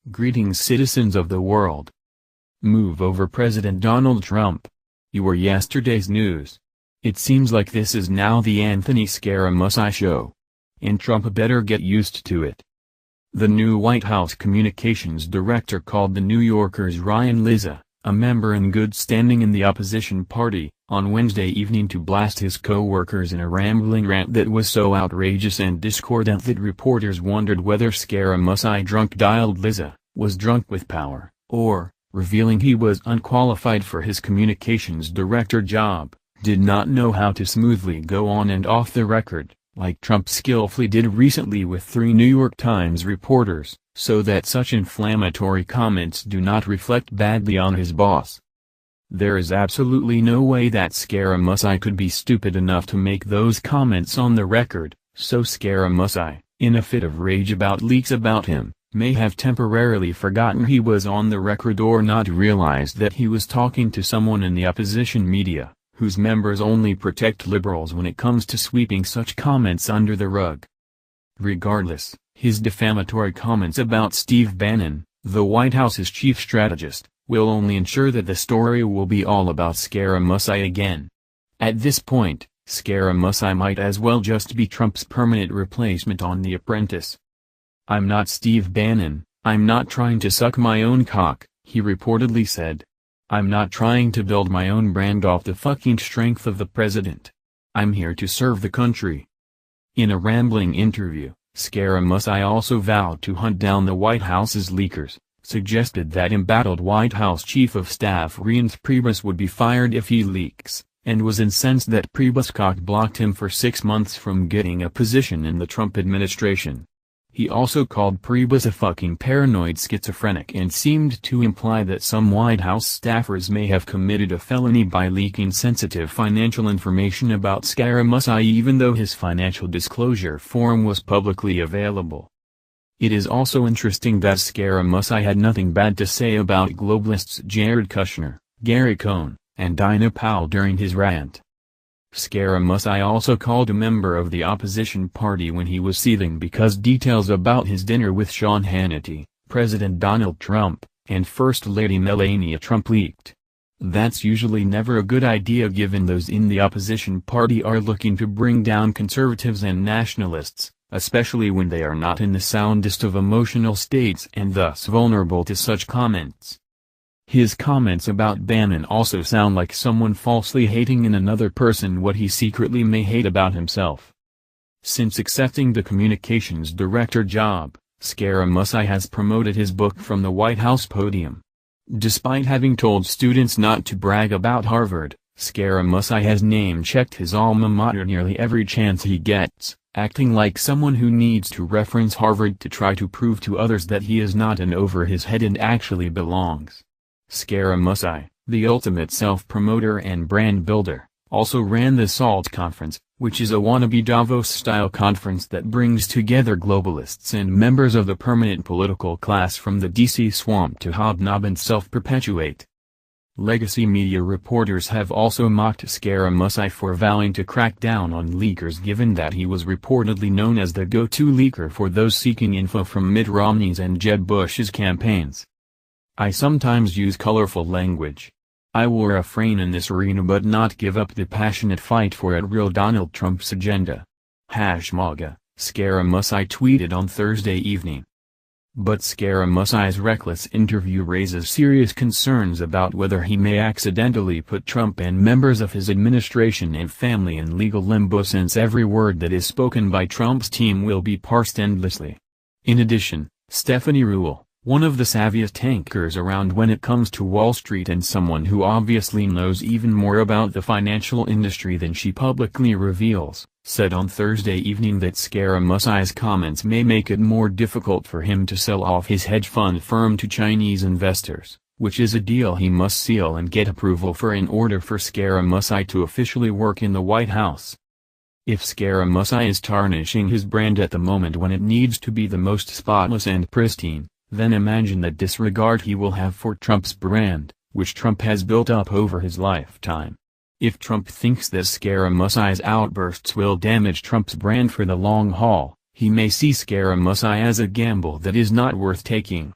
Greetings, citizens of the world. Move over President Donald Trump. You were yesterday's news. It seems like this is now the Anthony Scaramucci show. And Trump better get used to it. The new White House communications director called the New Yorker's Ryan Lizza, a member in good standing in the opposition party, on Wednesday evening to blast his co-workers in a rambling rant that was so outrageous and discordant that reporters wondered whether Scaramucci drunk-dialed Lizza, was drunk with power, or, revealing he was unqualified for his communications director job, did not know how to smoothly go on and off the record, like Trump skillfully did recently with 3 New York Times reporters, so that such inflammatory comments do not reflect badly on his boss. There is absolutely no way that Scaramucci could be stupid enough to make those comments on the record, so Scaramucci, in a fit of rage about leaks about him, may have temporarily forgotten he was on the record or not realized that he was talking to someone in the opposition media, whose members only protect liberals when it comes to sweeping such comments under the rug. Regardless, his defamatory comments about Steve Bannon, the White House's chief strategist, will only ensure that the story will be all about Scaramucci again. At this point, Scaramucci might as well just be Trump's permanent replacement on The Apprentice. "I'm not Steve Bannon, I'm not trying to suck my own cock," he reportedly said. "I'm not trying to build my own brand off the fucking strength of the president. I'm here to serve the country." In a rambling interview, Scaramucci also vowed to hunt down the White House's leakers, suggested that embattled White House Chief of Staff Reince Priebus would be fired if he leaks, and was incensed that Priebus cock-blocked him for 6 months from getting a position in the Trump administration. He also called Priebus a fucking paranoid schizophrenic and seemed to imply that some White House staffers may have committed a felony by leaking sensitive financial information about Scaramucci even though his financial disclosure form was publicly available. It is also interesting that Scaramucci had nothing bad to say about globalists Jared Kushner, Gary Cohn, and Dinah Powell during his rant. Scaramucci also called a member of the opposition party when he was seething because details about his dinner with Sean Hannity, President Donald Trump, and First Lady Melania Trump leaked. That's usually never a good idea given those in the opposition party are looking to bring down conservatives and nationalists, especially when they are not in the soundest of emotional states and thus vulnerable to such comments. His comments about Bannon also sound like someone falsely hating in another person what he secretly may hate about himself. Since accepting the communications director job, Scaramucci has promoted his book from the White House podium. Despite having told students not to brag about Harvard, Scaramucci has name-checked his alma mater nearly every chance he gets, acting like someone who needs to reference Harvard to try to prove to others that he is not in over his head and actually belongs. Scaramucci, the ultimate self-promoter and brand builder, also ran the SALT conference, which is a wannabe Davos-style conference that brings together globalists and members of the permanent political class from the DC swamp to hobnob and self-perpetuate. Legacy media reporters have also mocked Scaramucci for vowing to crack down on leakers given that he was reportedly known as the go-to leaker for those seeking info from Mitt Romney's and Jeb Bush's campaigns. "I sometimes use colorful language. I will refrain in this arena but not give up the passionate fight for a real Donald Trump's agenda." #MAGA, Scaramucci tweeted on Thursday evening. But Scaramucci's reckless interview raises serious concerns about whether he may accidentally put Trump and members of his administration and family in legal limbo since every word that is spoken by Trump's team will be parsed endlessly. In addition, Stephanie Ruhle, one of the savviest tankers around when it comes to Wall Street and someone who obviously knows even more about the financial industry than she publicly reveals, said on Thursday evening that Scaramucci's comments may make it more difficult for him to sell off his hedge fund firm to Chinese investors, which is a deal he must seal and get approval for in order for Scaramucci to officially work in the White House. If Scaramucci is tarnishing his brand at the moment when it needs to be the most spotless and pristine, then imagine the disregard he will have for Trump's brand, which Trump has built up over his lifetime. If Trump thinks that Scaramucci's outbursts will damage Trump's brand for the long haul, he may see Scaramucci as a gamble that is not worth taking.